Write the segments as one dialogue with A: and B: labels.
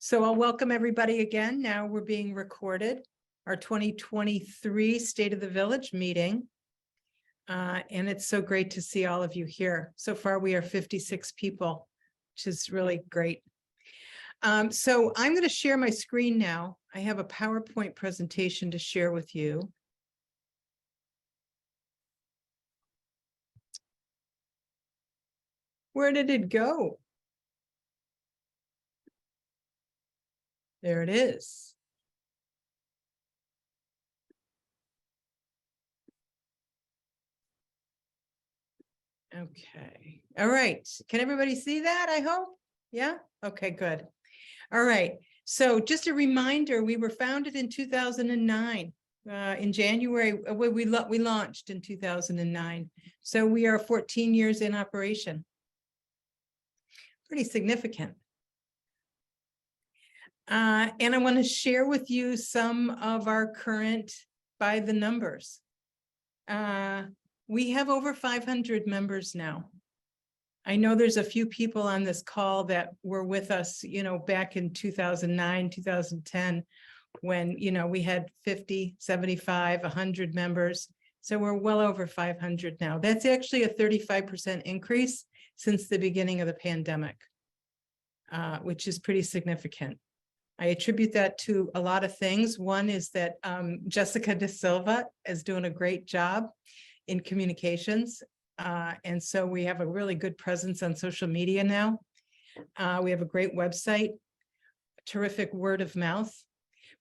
A: So I'll welcome everybody again. Now we're being recorded, our 2023 State of the Village meeting. And it's so great to see all of you here. So far, we are 56 people, which is really great. So I'm going to share my screen now. I have a PowerPoint presentation to share with you. Where did it go? There it is. Okay. All right. Can everybody see that, I hope? Yeah? Okay, good. All right. So just a reminder, we were founded in 2009. In January, we launched in 2009. So we are 14 years in operation. Pretty significant. And I want to share with you some of our current by the numbers. We have over 500 members now. I know there's a few people on this call that were with us, back in 2009, 2010, when, we had 50, 75, 100 members. So we're well over 500 now. That's actually a 35% increase since the beginning of the pandemic, which is pretty significant. I attribute that to a lot of things. One is that Jessica De Silva is doing a great job in communications. And so we have a really good presence on social media now. We have a great website, terrific word of mouth.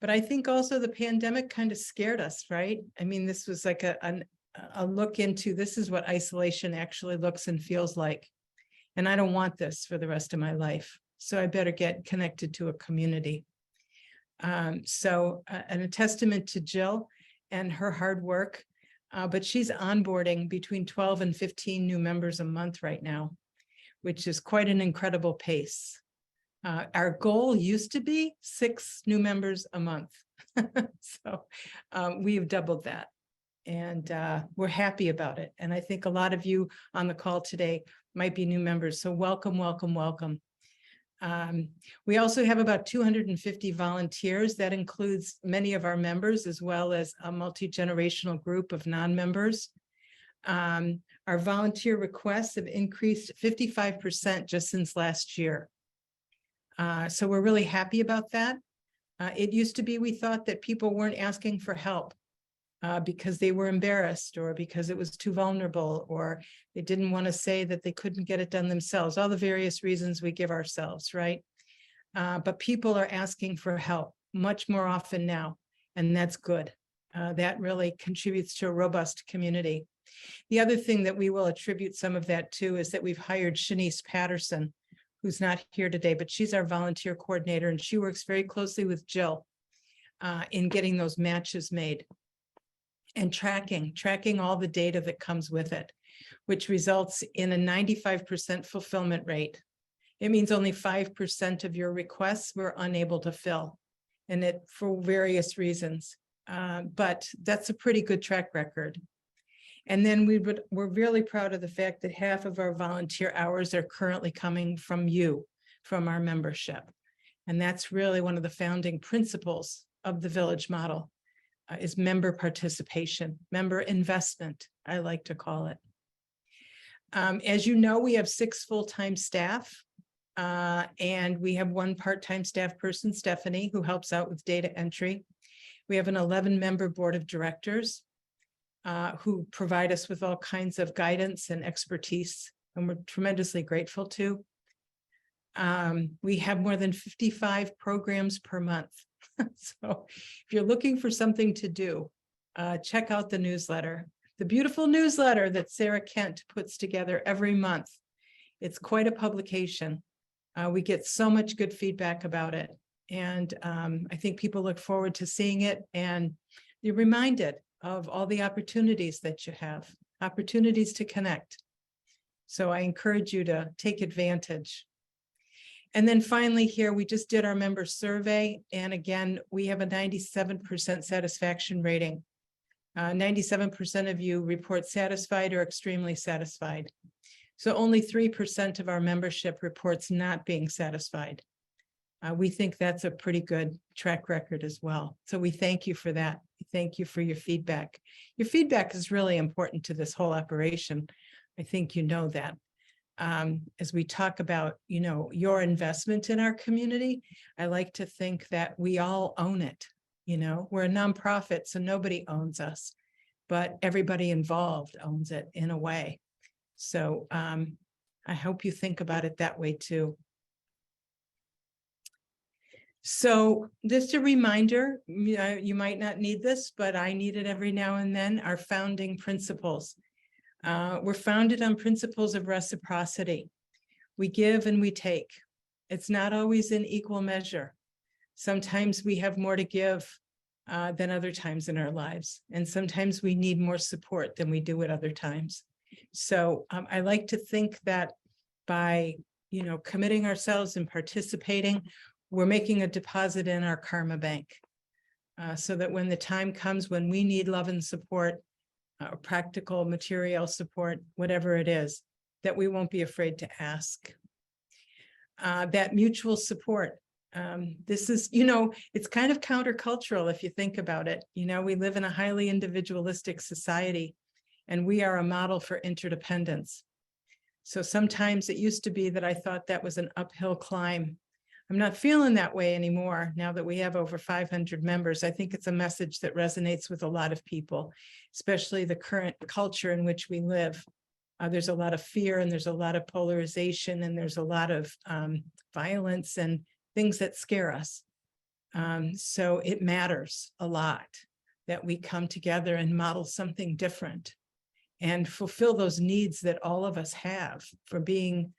A: But I think also the pandemic kind of scared us, right? I mean, this was like a look into this is what isolation actually looks and feels like. And I don't want this for the rest of my life. So I better get connected to a community. And a testament to Jill and her hard work. But she's onboarding between 12 and 15 new members a month right now, which is quite an incredible pace. Our goal used to be 6 new members a month. So we've doubled that. And we're happy about it. And I think a lot of you on the call today might be new members. So welcome, welcome, welcome. We also have about 250 volunteers. That includes many of our members, as well as a multi-generational group of non-members. Our volunteer requests have increased 55% just since last year. So we're really happy about that. It used to be we thought that people weren't asking for help because they were embarrassed or because it was too vulnerable or they didn't want to say that they couldn't get it done themselves, all the various reasons we give ourselves, right? But people are asking for help much more often now, and that's good. That really contributes to a robust community. The other thing that we will attribute some of that to is that we've hired Shanice Patterson, who's not here today, but she's our volunteer coordinator, and she works very closely with Jill in getting those matches made. And tracking all the data that comes with it, which results in a 95% fulfillment rate. It means only 5% of your requests we're unable to fill, and it for various reasons. But that's a pretty good track record. And then we're really proud of the fact that half of our volunteer hours are currently coming from you, from our membership. And that's really one of the founding principles of the Village model. Is member participation, member investment, I like to call it. As you know, we have 6 full-time staff, and we have 1 part-time staff person, Stephanie, who helps out with data entry. We have an 11-member board of directors who provide us with all kinds of guidance and expertise, and we're tremendously grateful to. We have more than 55 programs per month. So if you're looking for something to do, check out the newsletter, the beautiful newsletter that Sarah Kent puts together every month. It's quite a publication. We get so much good feedback about it. And I think people look forward to seeing it, and you're reminded of all the opportunities that you have, opportunities to connect. So I encourage you to take advantage. And then finally here, we just did our member survey. And again, we have a 97% satisfaction rating. 97% of you report satisfied or extremely satisfied. So only 3% of our membership reports not being satisfied. We think that's a pretty good track record as well. So we thank you for that. Thank you for your feedback. Your feedback is really important to this whole operation. I think you know that. As we talk about, your investment in our community, I like to think that we all own it. We're a nonprofit, so nobody owns us, but everybody involved owns it in a way. So I hope you think about it that way too. So just a reminder, you might not need this, but I need it every now and then, our founding principles. We're founded on principles of reciprocity. We give and we take. It's not always in equal measure. Sometimes we have more to give than other times in our lives. And sometimes we need more support than we do at other times. So I like to think that by, committing ourselves and participating, we're making a deposit in our karma bank so that when the time comes when we need love and support, practical material support, whatever it is, that we won't be afraid to ask. That mutual support. This is, it's kind of countercultural if you think about it. We live in a highly individualistic society, and we are a model for interdependence. So sometimes it used to be that I thought that was an uphill climb. I'm not feeling that way anymore now that we have over 500 members. I think it's a message that resonates with a lot of people, especially the current culture in which we live. There's a lot of fear, and there's a lot of polarization, and there's a lot of violence and things that scare us. So it matters a lot that we come together and model something different and fulfill those needs that all of us have for being.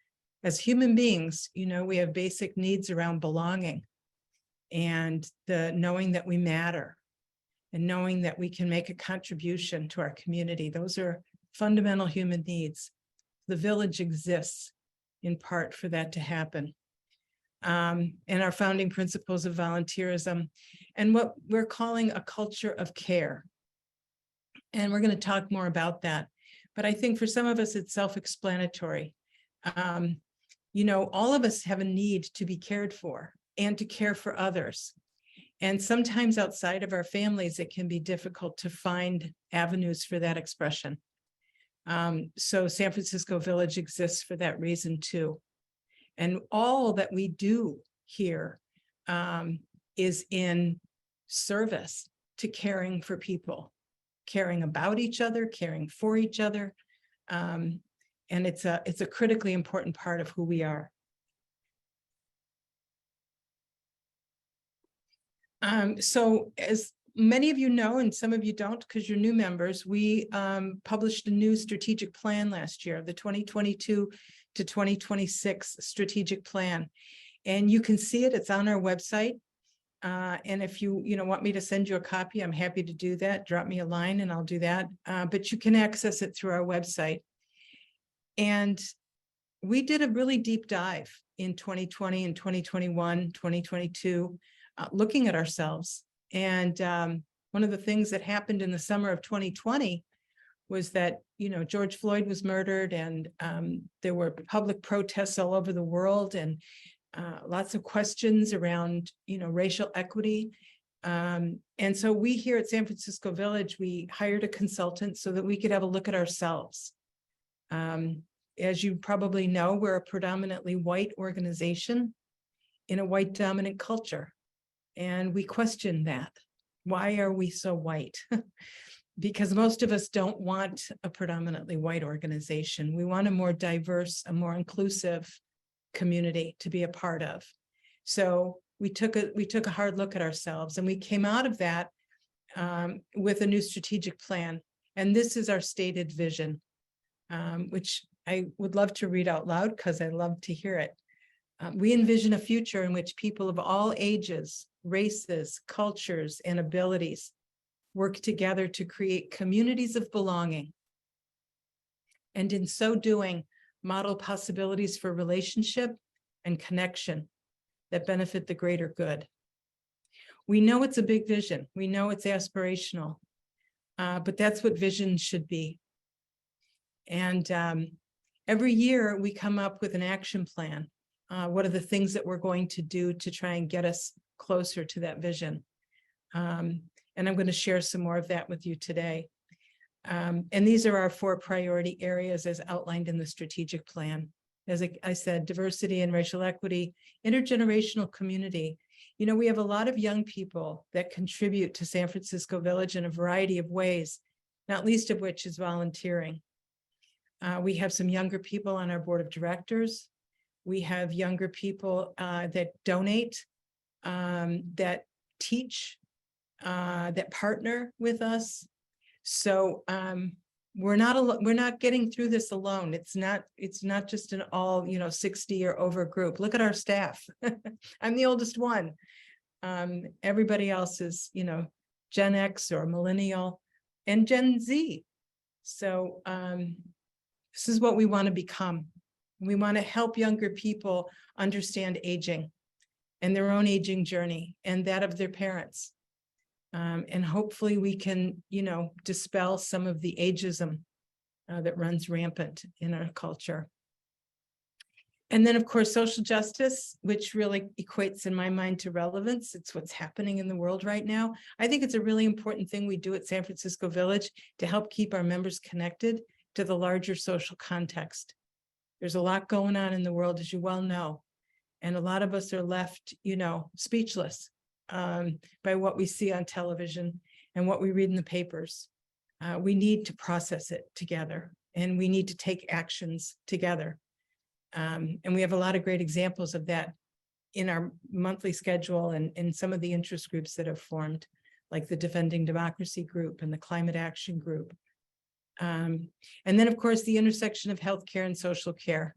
A: As human beings, we have basic needs around belonging and the knowing that we matter and knowing that we can make a contribution to our community. Those are fundamental human needs. The village exists in part for that to happen. And our founding principles of volunteerism and what we're calling a culture of care. And we're going to talk more about that. But I think for some of us, it's self-explanatory. All of us have a need to be cared for and to care for others. And sometimes outside of our families, it can be difficult to find avenues for that expression. So San Francisco Village exists for that reason too. And all that we do here is in service to caring for people, caring about each other, caring for each other. And it's a critically important part of who we are. So as many of you know, and some of you don't because you're new members, we published a new strategic plan last year, the 2022 to 2026 strategic plan. And you can see it, it's on our website. And if you want me to send you a copy, I'm happy to do that. Drop me a line and I'll do that. But you can access it through our website. And we did a really deep dive in 2020 and 2021, 2022, looking at ourselves. And one of the things that happened in the summer of 2020 was that, George Floyd was murdered, and there were public protests all over the world, and lots of questions around, racial equity. And so we here at San Francisco Village, we hired a consultant so that we could have a look at ourselves. As you probably know, we're a predominantly white organization in a white dominant culture. And we question that. Why are we so white? Because most of us don't want a predominantly white organization. We want a more diverse, a more inclusive community to be a part of. So we took a hard look at ourselves, and we came out of that with a new strategic plan. And this is our stated vision, which I would love to read out loud because I love to hear it. We envision a future in which people of all ages, races, cultures, and abilities work together to create communities of belonging. And in so doing, model possibilities for relationship and connection that benefit the greater good. We know it's a big vision. We know it's aspirational, but that's what vision should be. And every year we come up with an action plan What are the things that we're going to do to try and get us closer to that vision? And I'm going to share some more of that with you today. And these are our 4 priority areas as outlined in the strategic plan. As I said, diversity and racial equity, intergenerational community. You know, we have a lot of young people that contribute to San Francisco Village in a variety of ways, not least of which is volunteering. We have some younger people on our board of directors. We have younger people that donate, that teach, that partner with us. So we're not getting through this alone. It's not just an all 60 or over group. Look at our staff. I'm the oldest one. Everybody else is Gen X or millennial and Gen Z. So this is what we want to become. We want to help younger people understand aging and their own aging journey and that of their parents. And hopefully we can, dispel some of the ageism that runs rampant in our culture. And then, of course, social justice, which really equates in my mind to relevance. It's what's happening in the world right now. I think it's a really important thing we do at San Francisco Village to help keep our members connected to the larger social context. There's a lot going on in the world, as you well know, and a lot of us are left, speechless by what we see on television and what we read in the papers. We need to process it together, and we need to take actions together. And we have a lot of great examples of that in our monthly schedule and in some of the interest groups that have formed, like the Defending Democracy group and the Climate Action group. And then, of course, the intersection of healthcare and social care.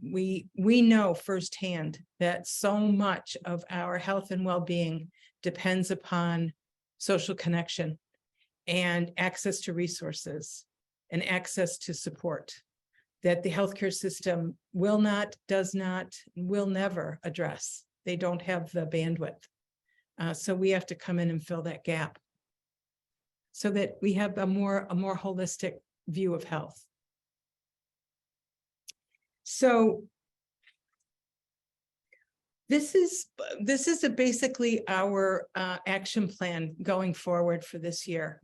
A: We know firsthand that so much of our health and well-being depends upon social connection and access to resources and access to support that the healthcare system will not, does not, will never address. They don't have the bandwidth. So we have to come in and fill that gap so that we have a more holistic view of health. So this is basically our action plan going forward for this year.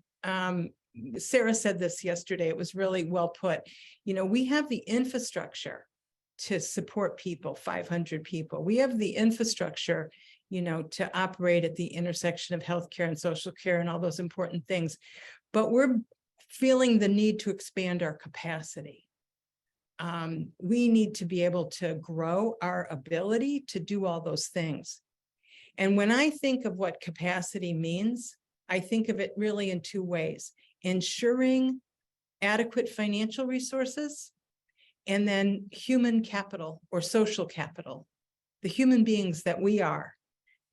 A: Sarah said this yesterday. It was really well put. We have the infrastructure to support people, 500 people. We have the infrastructure, to operate at the intersection of healthcare and social care and all those important things. But we're feeling the need to expand our capacity. We need to be able to grow our ability to do all those things. And when I think of what capacity means, I think of it really in 2 ways: ensuring adequate financial resources, and then human capital or social capital, the human beings that we are,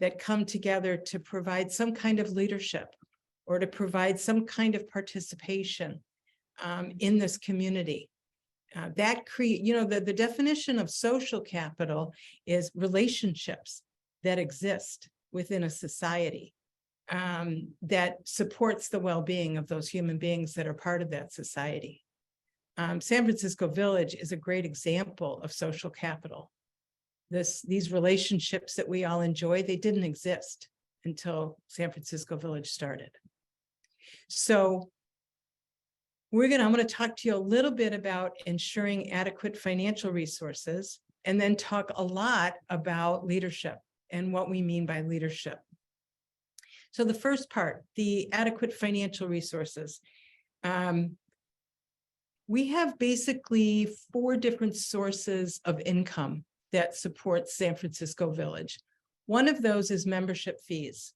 A: that come together to provide some kind of leadership or to provide some kind of participation in this community. That the definition of social capital is relationships that exist within a society that supports the well-being of those human beings that are part of that society. San Francisco Village is a great example of social capital. These relationships that we all enjoy, they didn't exist until San Francisco Village started. So I'm going to talk to you a little bit about ensuring adequate financial resources, and then talk a lot about leadership and what we mean by leadership. So the first part, the adequate financial resources. We have basically 4 different sources of income that support San Francisco Village. One of those is membership fees.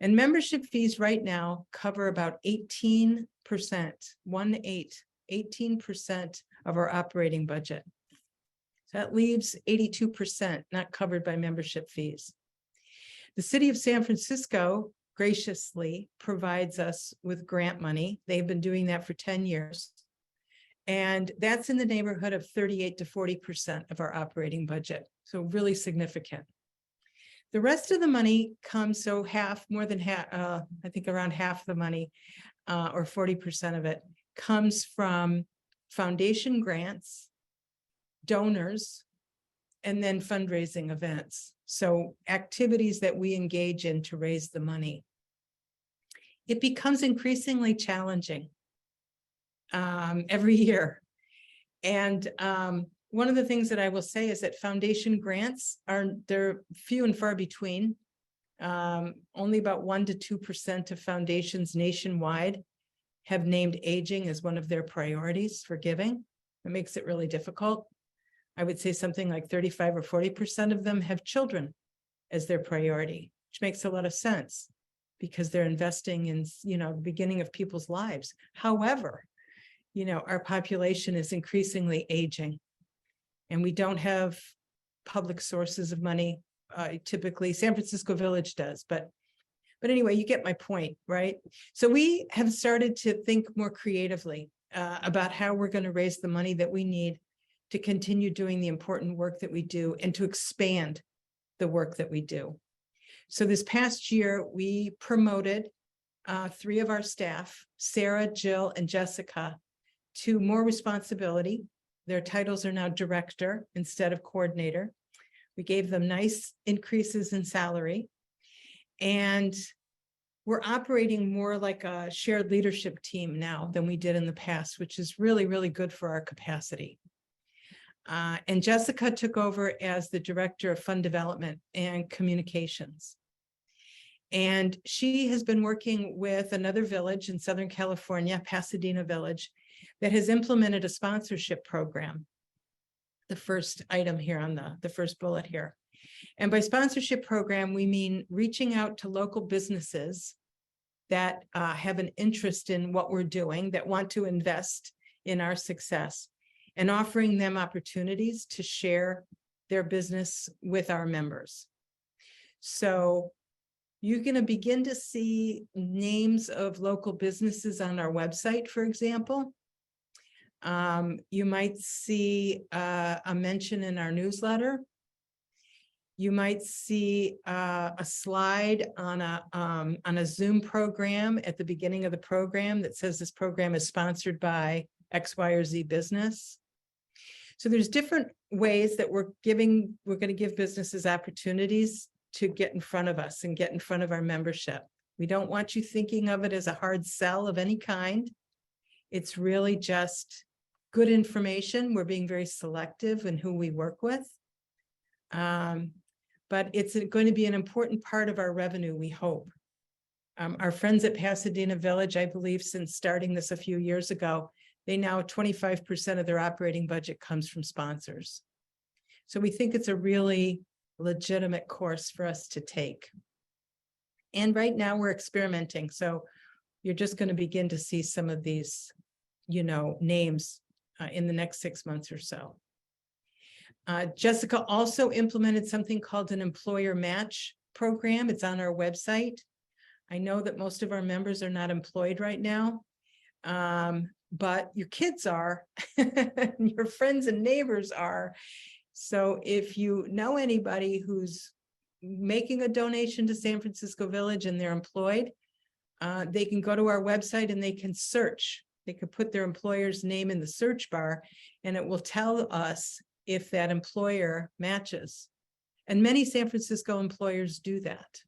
A: And membership fees right now cover about 18% of our operating budget. So that leaves 82% not covered by membership fees. The city of San Francisco graciously provides us with grant money. They've been doing that for 10 years. And that's in the neighborhood of 38 to 40% of our operating budget. So really significant. The rest of the money comes, so more than half, I think around half the money, or 40% of it, comes from foundation grants, donors, and then fundraising events. So activities that we engage in to raise the money. It becomes increasingly challenging every year. And one of the things that I will say is that foundation grants they're few and far between. Only about 1 to 2% of foundations nationwide have named aging as one of their priorities for giving. It makes it really difficult. I would say something like 35 or 40% of them have children as their priority, which makes a lot of sense because they're investing in, the beginning of people's lives. However, our population is increasingly aging and we don't have public sources of money. Typically, San Francisco Village does, but anyway, you get my point, right? So we have started to think more creatively about how we're going to raise the money that we need to continue doing the important work that we do and to expand the work that we do. So this past year, we promoted 3 of our staff, Sarah, Jill, and Jessica, to more responsibility. Their titles are now director instead of coordinator. We gave them nice increases in salary. And we're operating more like a shared leadership team now than we did in the past, which is really, really good for our capacity. And Jessica took over as the director of fund development and communications. And she has been working with another village in Southern California, Pasadena Village, that has implemented a sponsorship program. The first item here on the first bullet here. And by sponsorship program, we mean reaching out to local businesses that have an interest in what we're doing, that want to invest in our success, and offering them opportunities to share their business with our members. So you're going to begin to see names of local businesses on our website, for example. You might see a mention in our newsletter. You might see a slide on a Zoom program at the beginning of the program that says this program is sponsored by X, Y, or Z business. So there's different ways that we're going to give businesses opportunities to get in front of us and get in front of our membership. We don't want you thinking of it as a hard sell of any kind. It's really just good information. We're being very selective in who we work with. But it's going to be an important part of our revenue, we hope. Our friends at Pasadena Village, I believe since starting this a few years ago, they now 25% of their operating budget comes from sponsors. So we think it's a really legitimate course for us to take. And right now we're experimenting. So you're just going to begin to see some of these, names in the next 6 months or so. Jessica also implemented something called an employer match program. It's on our website. I know that most of our members are not employed right now, but your kids are, and your friends and neighbors are. So if you know anybody who's making a donation to San Francisco Village and they're employed, they can go to our website and they can search. They could put their employer's name in the search bar and it will tell us if that employer matches. And many San Francisco employers do that.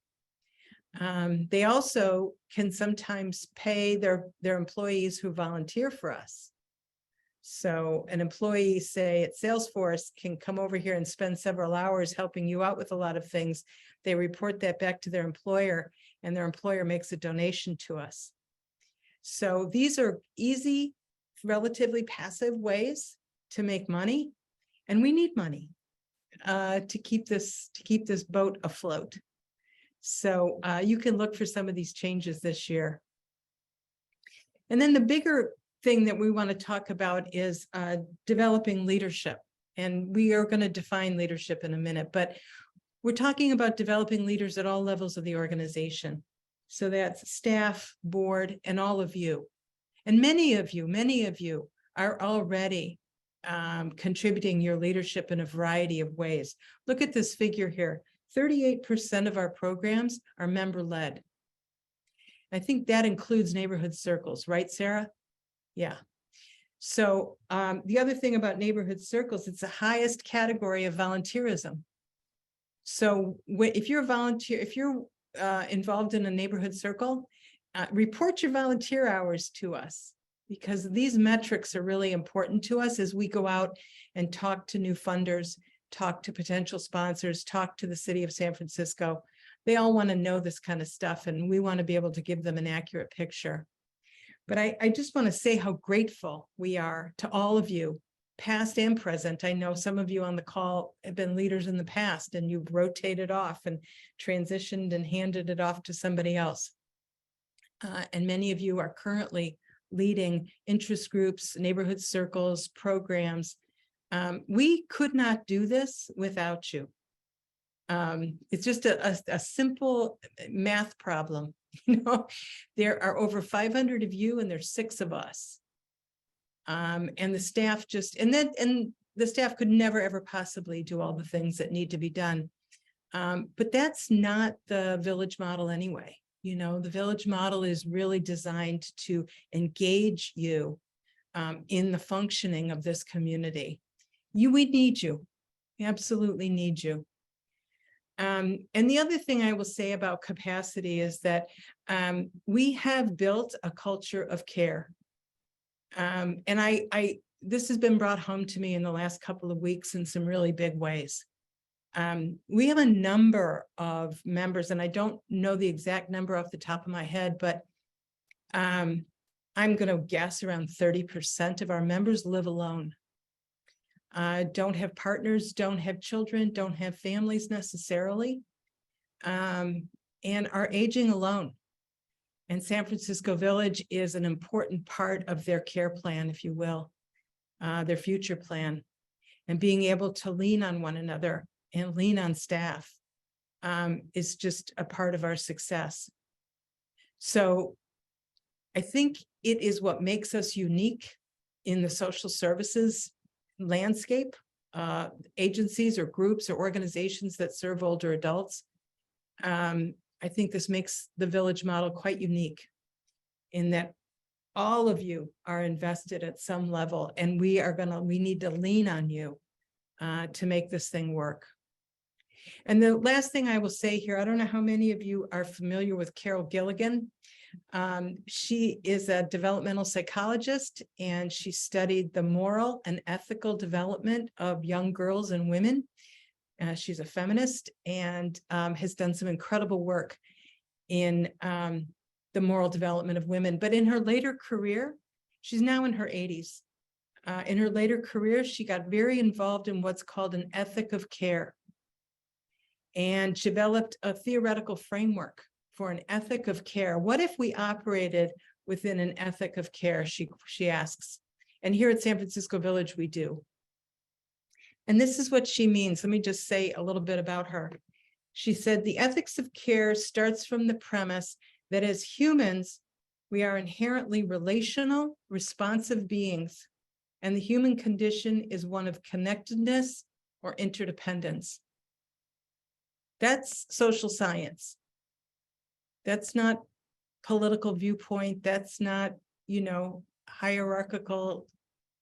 A: They also can sometimes pay their employees who volunteer for us. So an employee, say at Salesforce, can come over here and spend several hours helping you out with a lot of things. They report that back to their employer and their employer makes a donation to us. So these are easy, relatively passive ways to make money. And we need money to keep this boat afloat. So you can look for some of these changes this year. And then the bigger thing that we want to talk about is developing leadership. And we are going to define leadership in a minute, but we're talking about developing leaders at all levels of the organization. So that's staff, board, and all of you. And many of you are already contributing your leadership in a variety of ways. Look at this figure here. 38% of our programs are member-led. I think that includes neighborhood circles, right, Sarah? Yeah. So the other thing about neighborhood circles, it's the highest category of volunteerism. So if you're a volunteer, if you're involved in a neighborhood circle, report your volunteer hours to us, because these metrics are really important to us as we go out and talk to new funders, talk to potential sponsors, talk to the city of San Francisco. They all want to know this kind of stuff, and we want to be able to give them an accurate picture. But I just want to say how grateful we are to all of you, past and present. I know some of you on the call have been leaders in the past, and you've rotated off and transitioned and handed it off to somebody else. And many of you are currently leading interest groups, neighborhood circles, programs. We could not do this without you. It's just a simple math problem. There are over 500 of you and there's 6 of us. And the staff the staff could never, ever possibly do all the things that need to be done. But that's not the village model anyway. The village model is really designed to engage you in the functioning of this community. We need you. We absolutely need you. And the other thing I will say about capacity is that we have built a culture of care. And this has been brought home to me in the last couple of weeks in some really big ways. We have a number of members, and I don't know the exact number off the top of my head, but I'm going to guess around 30% of our members live alone. Don't have partners, don't have children, don't have families necessarily, and are aging alone. And San Francisco Village is an important part of their care plan, if you will, their future plan, and being able to lean on one another and lean on staff is just a part of our success. So I think it is what makes us unique in the social services landscape, agencies or groups or organizations that serve older adults. I think this makes the village model quite unique in that all of you are invested at some level, and we need to lean on you to make this thing work. And the last thing I will say here, I don't know how many of you are familiar with Carol Gilligan. She is a developmental psychologist, and she studied the moral and ethical development of young girls and women. She's a feminist and has done some incredible work in the moral development of women. But in her later career, she's now in her 80s. In her later career, she got very involved in what's called an ethic of care, and developed a theoretical framework for an ethic of care. What if we operated within an ethic of care, she asks. And here at San Francisco Village, we do. And this is what she means. Let me just say a little bit about her. She said, the ethics of care starts from the premise that as humans, we are inherently relational, responsive beings, and the human condition is one of connectedness or interdependence. That's social science. That's not political viewpoint. That's not, hierarchical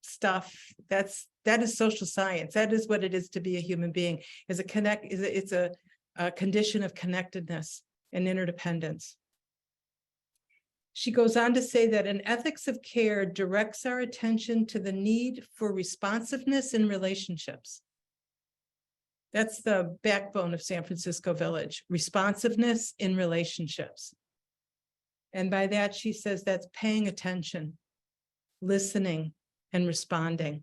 A: stuff. That is social science. That is what it is to be a human being. It's a condition of connectedness and interdependence. She goes on to say that an ethics of care directs our attention to the need for responsiveness in relationships. That's the backbone of San Francisco Village, responsiveness in relationships. And by that, she says that's paying attention, listening, and responding.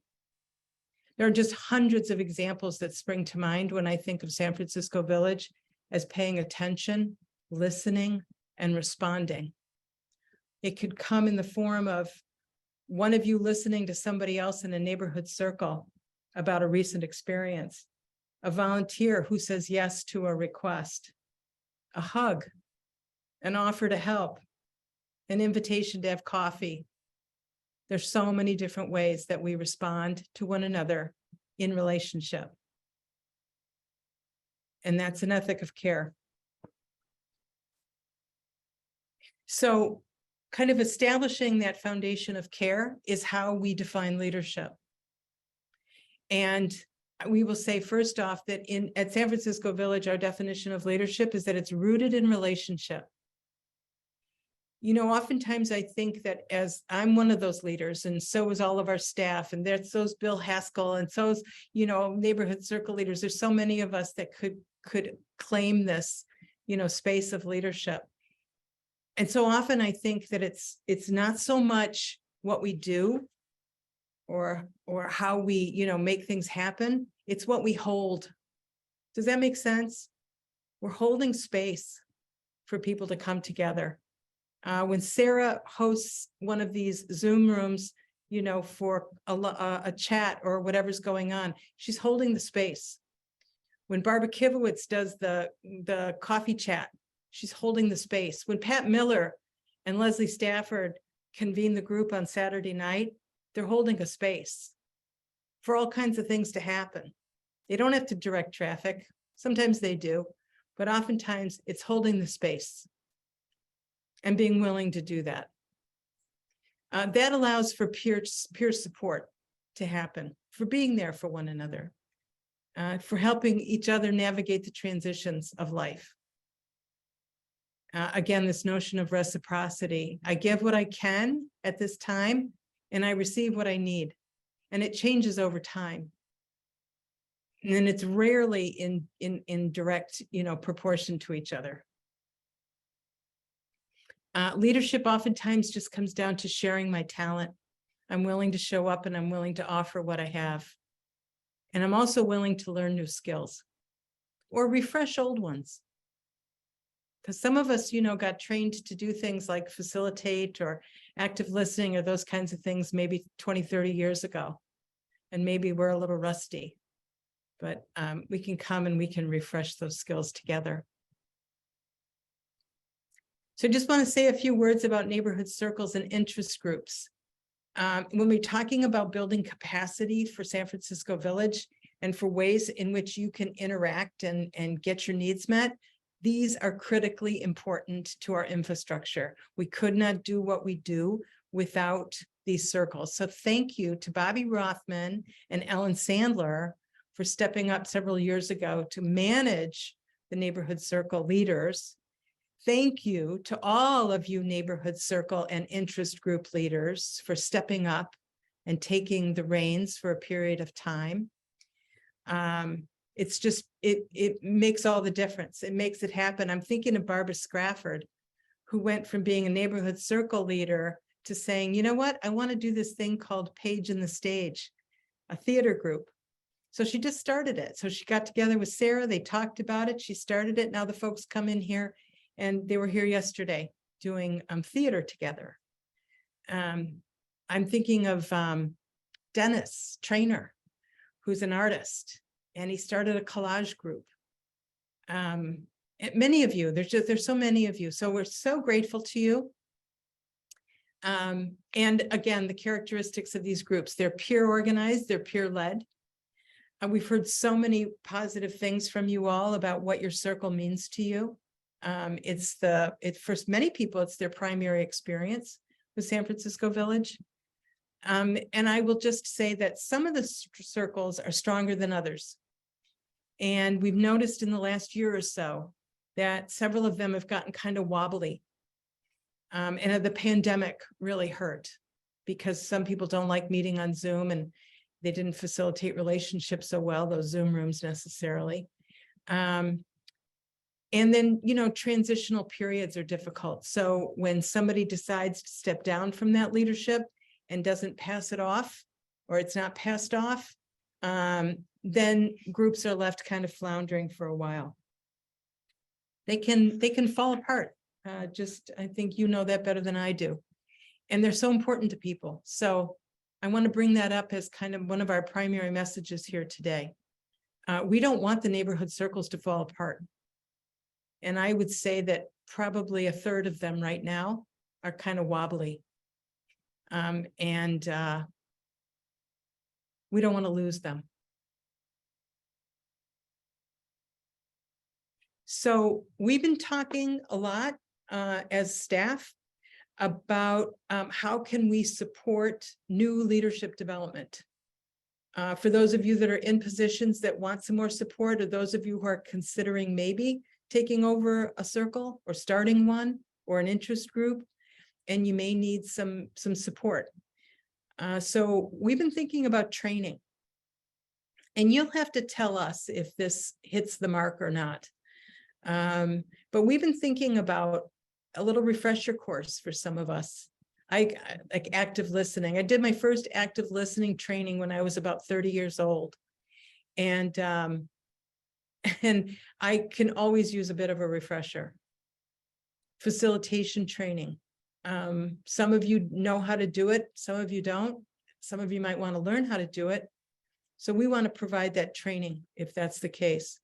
A: There are just hundreds of examples that spring to mind when I think of San Francisco Village as paying attention, listening, and responding. It could come in the form of one of you listening to somebody else in a neighborhood circle about a recent experience, a volunteer who says yes to a request, a hug, an offer to help, an invitation to have coffee. There's so many different ways that we respond to one another in relationship. And that's an ethic of care. So kind of establishing that foundation of care is how we define leadership. And we will say first off that at San Francisco Village, our definition of leadership is that it's rooted in relationship. You know, oftentimes I think that as I'm one of those leaders, and so is all of our staff, and there's those Bill Haskell, and so's, you know, neighborhood circle leaders. There's so many of us that could claim this, you know, space of leadership. And so often I think that it's not so much what we do or how we, you know, make things happen. It's what we hold. Does that make sense? We're holding space for people to come together. When Sarah hosts one of these Zoom rooms, you know, for a chat or whatever's going on, she's holding the space. When Barbara Kivowitz does the coffee chat, she's holding the space. When Pat Miller and Leslie Stafford convene the group on Saturday night, they're holding a space for all kinds of things to happen. They don't have to direct traffic. Sometimes they do, but oftentimes it's holding the space and being willing to do that. That allows for peer support to happen, for being there for one another, for helping each other navigate the transitions of life. Again, this notion of reciprocity. I give what I can at this time, and I receive what I need. And it changes over time. And it's rarely in direct, you know, proportion to each other. Leadership oftentimes just comes down to sharing my talent. I'm willing to show up and I'm willing to offer what I have. And I'm also willing to learn new skills or refresh old ones. Because some of us, you know, got trained to do things like facilitate or active listening or those kinds of things maybe 20, 30 years ago. And maybe we're a little rusty, but we can come and we can refresh those skills together. So I just want to say a few words about neighborhood circles and interest groups. When we're talking about building capacity for San Francisco Village and for ways in which you can interact and get your needs met, these are critically important to our infrastructure. We could not do what we do without these circles. So thank you to Bobby Rothman and Ellen Sandler for stepping up several years ago to manage the neighborhood circle leaders. Thank you to all of you neighborhood circle and interest group leaders for stepping up and taking the reins for a period of time. It's just, it makes all the difference. It makes it happen. I'm thinking of Barbara Scrafford, who went from being a neighborhood circle leader to saying, you know what, I want to do this thing called Page in the Stage, a theater group. So she just started it. So she got together with Sarah, they talked about it, she started it. Now the folks come in here, and they were here yesterday doing theater together. I'm thinking of Dennis Trainer, who's an artist, and he started a collage group. Many of you, there's so many of you. So we're so grateful to you. And again, the characteristics of these groups, they're peer organized, they're peer led. We've heard so many positive things from you all about what your circle means to you. For many people, it's their primary experience with San Francisco Village. And I will just say that some of the circles are stronger than others. And we've noticed in the last year or so that several of them have gotten kind of wobbly. And the pandemic really hurt because some people don't like meeting on Zoom and they didn't facilitate relationships so well, those Zoom rooms necessarily. And then, you know, transitional periods are difficult. So when somebody decides to step down from that leadership and doesn't pass it off, or it's not passed off, then groups are left kind of floundering for a while. They can fall apart. I think you know that better than I do. And they're so important to people. So I want to bring that up as kind of one of our primary messages here today. We don't want the neighborhood circles to fall apart. And I would say that probably a third of them right now are kind of wobbly. We don't want to lose them. So we've been talking a lot as staff about how can we support new leadership development. For those of you that are in positions that want some more support, or those of you who are considering maybe taking over a circle or starting one or an interest group, and you may need some support. So we've been thinking about training. And you'll have to tell us if this hits the mark or not. But we've been thinking about a little refresher course for some of us. Like active listening. I did my first active listening training when I was about 30 years old. And I can always use a bit of a refresher. Facilitation training. Some of you know how to do it. Some of you don't. Some of you might want to learn how to do it. So we want to provide that training if that's the case.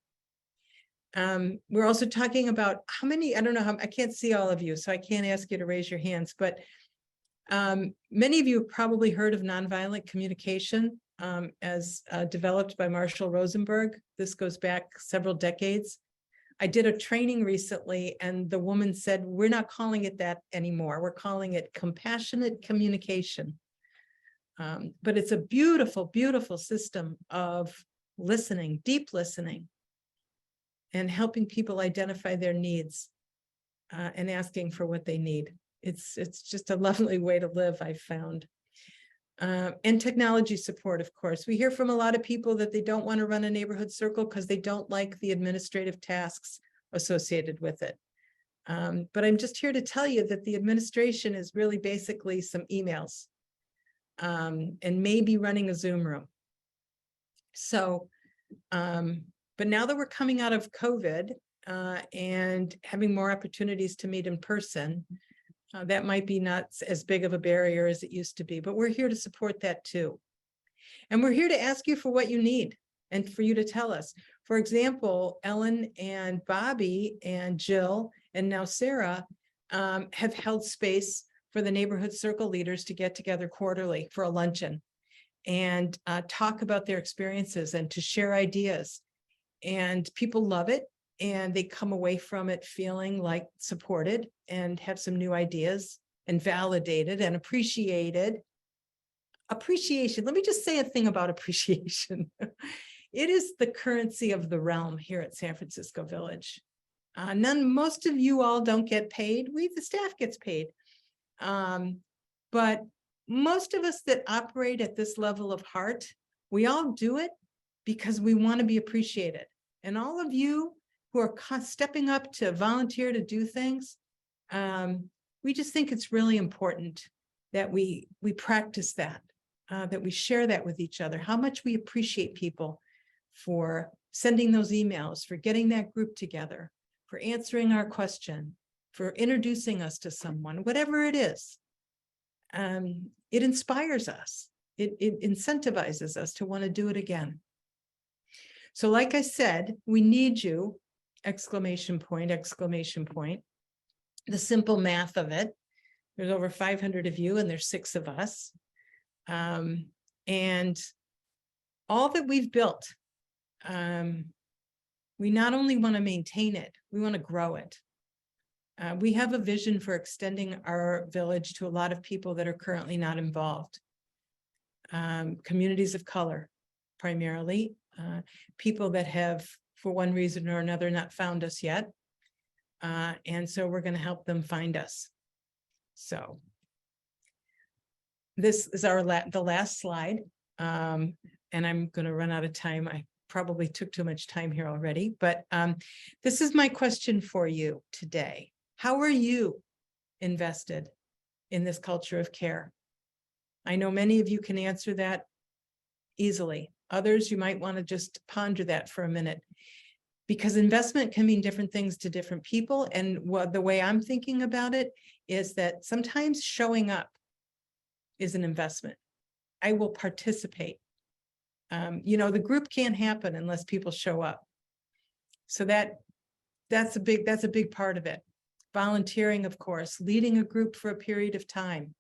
A: We're also talking about how many, I don't know how, I can't see all of you, so I can't ask you to raise your hands, but many of you have probably heard of nonviolent communication as developed by Marshall Rosenberg. This goes back several decades. I did a training recently and the woman said, we're not calling it that anymore. We're calling it compassionate communication. But it's a beautiful, beautiful system of listening, deep listening, and helping people identify their needs and asking for what they need. It's just a lovely way to live, I've found. And technology support, of course. We hear from a lot of people that they don't want to run a neighborhood circle because they don't like the administrative tasks associated with it. But I'm just here to tell you that the administration is really basically some emails. And maybe running a Zoom room. So, but now that we're coming out of COVID and having more opportunities to meet in person, that might be not as big of a barrier as it used to be, but we're here to support that too. And we're here to ask you for what you need and for you to tell us. For example, Ellen and Bobby and Jill and now Sarah have held space for the neighborhood circle leaders to get together quarterly for a luncheon and talk about their experiences and to share ideas. And people love it and they come away from it feeling like supported and have some new ideas and validated and appreciated. Appreciation. Let me just say a thing about appreciation. It is the currency of the realm here at San Francisco Village. Most of you all don't get paid. The staff gets paid. But most of us that operate at this level of heart, we all do it because we want to be appreciated. And all of you who are stepping up to volunteer to do things, we just think it's really important that we practice that, that we share that with each other, how much we appreciate people for sending those emails, for getting that group together, for answering our question, for introducing us to someone, whatever it is. It inspires us. It incentivizes us to want to do it again. So like I said, we need you, exclamation point, exclamation point. The simple math of it, there's over 500 of you and there's 6 of us. And all that we've built, we not only want to maintain it, we want to grow it. We have a vision for extending our village to a lot of people that are currently not involved. Communities of color, primarily, people that have, for one reason or another, not found us yet. And so we're going to help them find us. So this is the last slide. And I'm going to run out of time. I probably took too much time here already, but this is my question for you today. How are you invested in this culture of care? I know many of you can answer that easily. Others, you might want to just ponder that for a minute, because investment can mean different things to different people. And the way I'm thinking about it is that sometimes showing up is an investment. I will participate. The group can't happen unless people show up. So that's a big part of it. Volunteering, of course, leading a group for a period of time.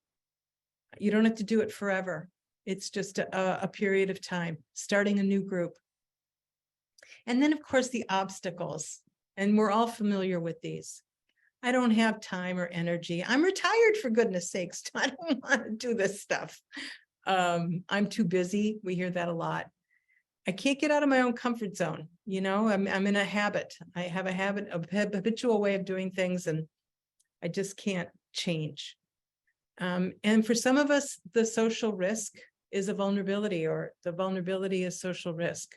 A: You don't have to do it forever. It's just a period of time, starting a new group. And then, of course, the obstacles. And we're all familiar with these. I don't have time or energy. I'm retired, for goodness sakes. I don't want to do this stuff. I'm too busy. We hear that a lot. I can't get out of my own comfort zone. You know, I'm in a habit. I have a habitual way of doing things, and I just can't change. And for some of us, the social risk is a vulnerability, or the vulnerability is social risk.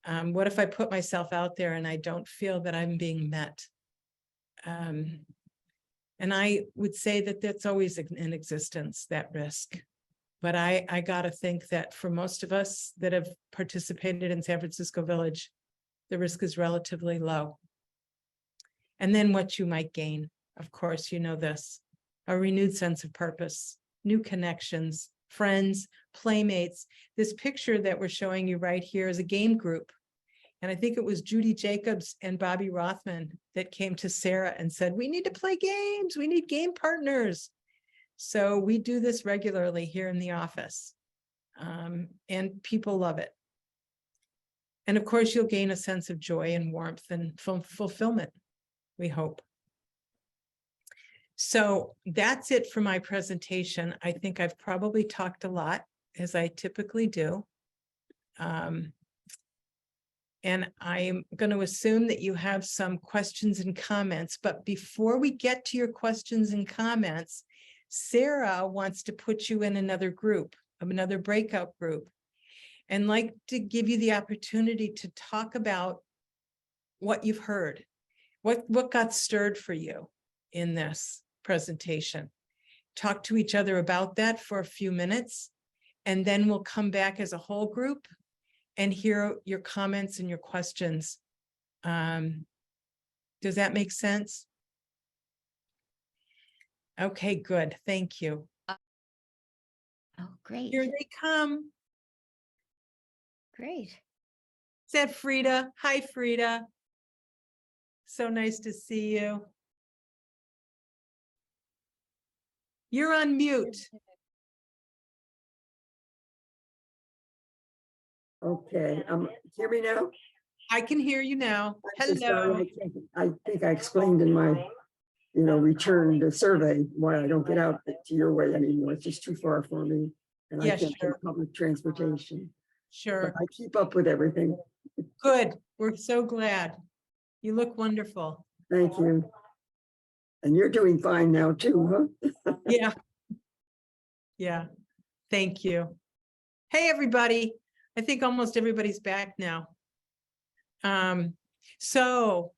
A: What if I put myself out there and I don't feel that I'm being met? And I would say that that's always in existence, that risk. But I got to think that for most of us that have participated in San Francisco Village, the risk is relatively low. And then what you might gain, of course, you know this, a renewed sense of purpose, new connections, friends, playmates. This picture that we're showing you right here is a game group. And I think it was Judy Jacobs and Bobby Rothman that came to Sarah and said, we need to play games. We need game partners. So we do this regularly here in the office, and people love it. And of course, you'll gain a sense of joy and warmth and fulfillment, we hope. So that's it for my presentation. I think I've probably talked a lot, as I typically do. And I'm going to assume that you have some questions and comments. But before we get to your questions and comments, Sarah wants to put you in another group, another breakout group, and like to give you the opportunity to talk about what you've heard, what got stirred for you in this presentation. Talk to each other about that for a few minutes, and then we'll come back as a whole group and hear your comments and your questions. Does that make sense? Okay, good. Thank you.
B: Oh, great.
A: Here they come.
B: Great.
A: Is that Frida? Hi, Frida. So nice to see you. You're on mute.
C: Okay, hear me now?
A: I can hear you now.
C: I'm so sorry,
A: Hello.
C: I think I explained in my, return to survey why I don't get out to your way anymore. It's just too far for me. And
A: Yeah,
C: I can't
A: sure.
C: take public transportation. But
A: Sure.
C: I keep up with everything.
A: Good. We're so glad. You look wonderful.
C: Thank you. And you're doing fine now too, huh?
A: Yeah. Yeah. Thank you. Hey, everybody. I think almost everybody's back now. So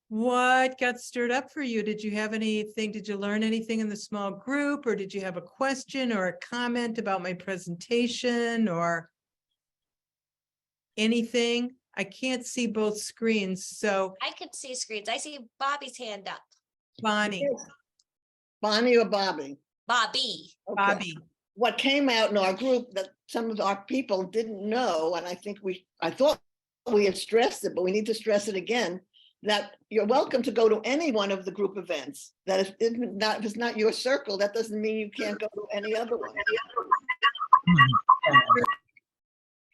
A: what got stirred up for you? Did you have anything? Did you learn anything in the small group, or did you have a question or a comment about my presentation or anything? I can't see both screens. So
B: I could see screens. I see Bobby's hand up.
A: Bonnie,
D: Bonnie or Bobby?
B: Bobby.
D: Okay.
A: Bobby.
D: What came out in our group that some of our people didn't know, and I thought we had stressed it, but we need to stress it again, that you're welcome to go to any one of the group events. That if it's not your circle, that doesn't mean you can't go to any other one.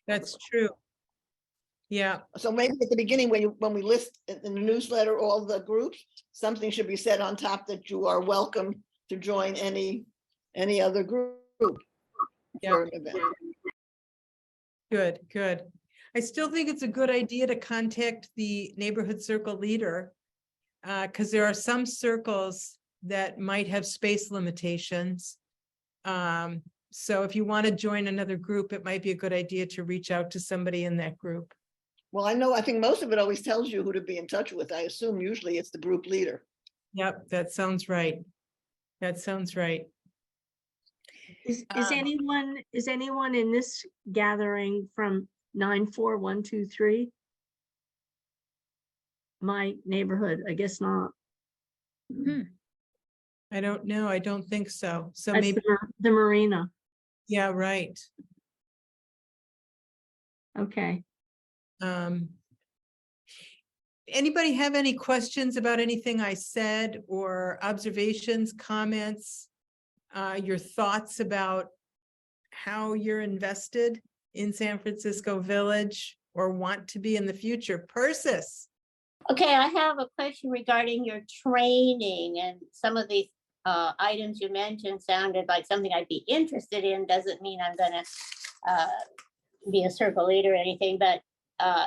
A: That's true. Yeah,
D: So maybe at the beginning, when we list in the newsletter all the groups, something should be said on top that you are welcome to join any other group.
A: Yeah.
D: For an event.
A: good, good. I still think it's a good idea to contact the neighborhood circle leader, because there are some circles that might have space limitations. So if you want to join another group, it might be a good idea to reach out to somebody in that group.
D: Well, I think most of it always tells you who to be in touch with. I assume usually it's the group leader.
A: Yep, that sounds right. That sounds right.
E: Is
A: Um,
E: anyone in this gathering from 94123? My neighborhood, I guess not.
A: I don't know. I don't think so. So
E: That's
A: maybe,
E: the marina.
A: yeah, right.
E: Okay.
A: Anybody have any questions about anything I said, or observations, comments, your thoughts about how you're invested in San Francisco Village or want to be in the future? Persis,
F: Okay, I have a question regarding your training, and some of these items you mentioned sounded like something I'd be interested in. Doesn't mean I'm gonna be a circle leader or anything, but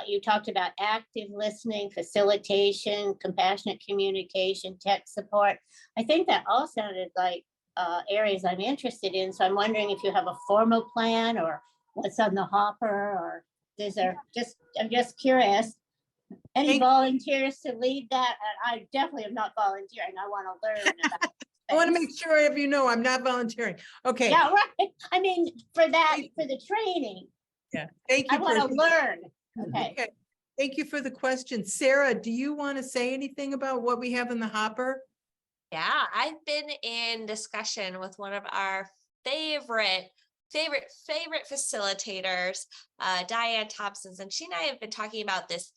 F: you talked about active listening, facilitation, compassionate communication, tech support. I think that all sounded like areas I'm interested in. So I'm wondering if you have a formal plan or what's on the hopper, or is there I'm just curious. Any
A: Thank-
F: volunteers to lead that? And I definitely am not volunteering. I want to learn about
A: I want to
F: space.
A: make sure if you know I'm not volunteering. Okay.
F: Yeah, right. I mean, for the training,
A: Yeah. Thank
F: I
A: you.
F: want to
A: Percy.
F: learn. Okay.
A: Okay. Thank you for the question. Sarah, do you want to say anything about what we have in the hopper?
B: Yeah, I've been in discussion with one of our favorite facilitators, Diane Thompson's, and she and I have been talking about this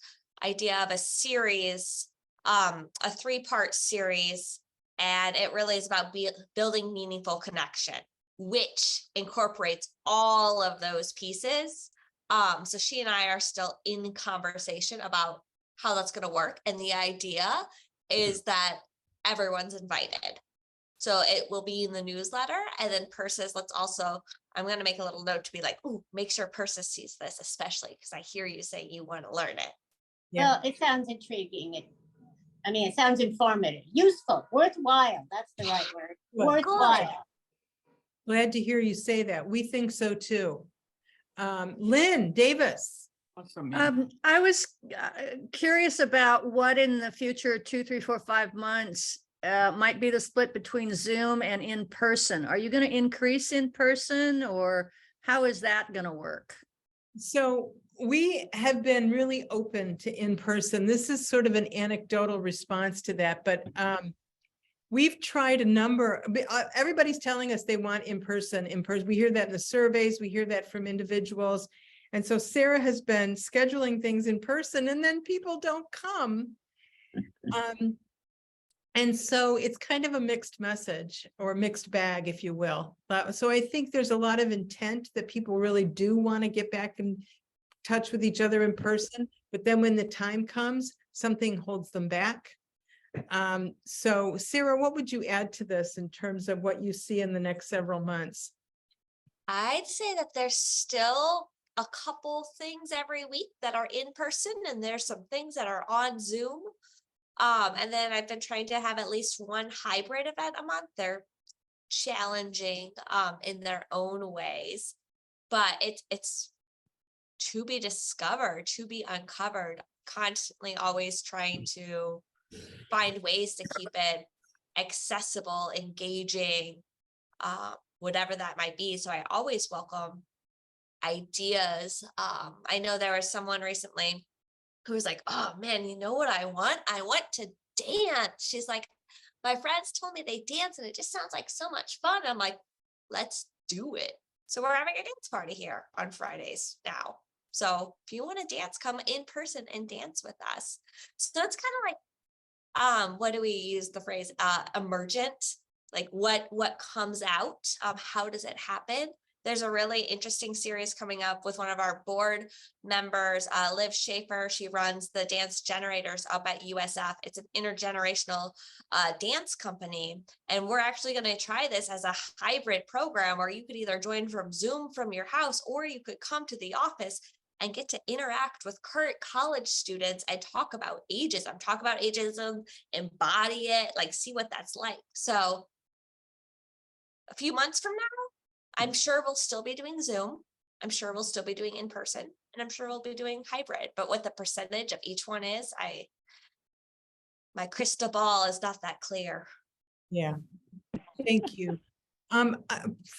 B: idea of a series, a 3-part series, and it really is about building meaningful connection, which incorporates all of those pieces. So she and I are still in conversation about how that's going to work, and the idea is that everyone's invited. So it will be in the newsletter, and then Persis, I'm going to make a little note to be like, oh, make sure Persis sees this, especially because I hear you say you want to learn it.
A: Yeah.
F: Well, it sounds intriguing. It sounds informative, useful, worthwhile. That's the right word.
A: Well,
F: Worthwhile.
A: Glad to hear you say that. We think so too. Lynn Davis.
G: I was curious about what in the future 2, 3, 4, 5 months might be the split between Zoom and in person. Are you going to increase in person, or how is that going to work?
A: So we have been really open to in person. This is sort of an anecdotal response to that, but we've tried a number. Everybody's telling us they want in person. We hear that in the surveys. We hear that from individuals. And so Sarah has been scheduling things in person, and then people don't come. And so it's kind of a mixed message, or mixed bag, if you will. So I think there's a lot of intent that people really do want to get back in touch with each other in person, but then when the time comes, something holds them back. So Sarah, what would you add to this in terms of what you see in the next several months?
B: I'd say that there's still a couple things every week that are in person, and there's some things that are on Zoom. And then I've been trying to have at least one hybrid event a month. They're challenging in their own ways, but it's to be discovered, to be uncovered, constantly always trying to find ways to keep it accessible, engaging, whatever that might be. So I always welcome ideas. I know there was someone recently who was like, oh man, you know what I want? I want to dance. She's like, my friends told me they dance and it just sounds like so much fun. I'm like, let's do it. So we're having a dance party here on Fridays now. So if you want to dance, come in person and dance with us. So it's kind of like, what do we use the phrase, emergent? Like what comes out? How does it happen? There's a really interesting series coming up with one of our board members, Liv Schaefer. She runs the Dance Generators up at USF. It's an intergenerational dance company. And we're actually going to try this as a hybrid program where you could either join from Zoom from your house, or you could come to the office and get to interact with current college students and talk about ageism, talk about ageism, embody it, like see what that's like. So a few months from now, I'm sure we'll still be doing Zoom. I'm sure we'll still be doing in person, and I'm sure we'll be doing hybrid, but what the percentage of each one is, my crystal ball is not that clear.
A: Yeah, thank you.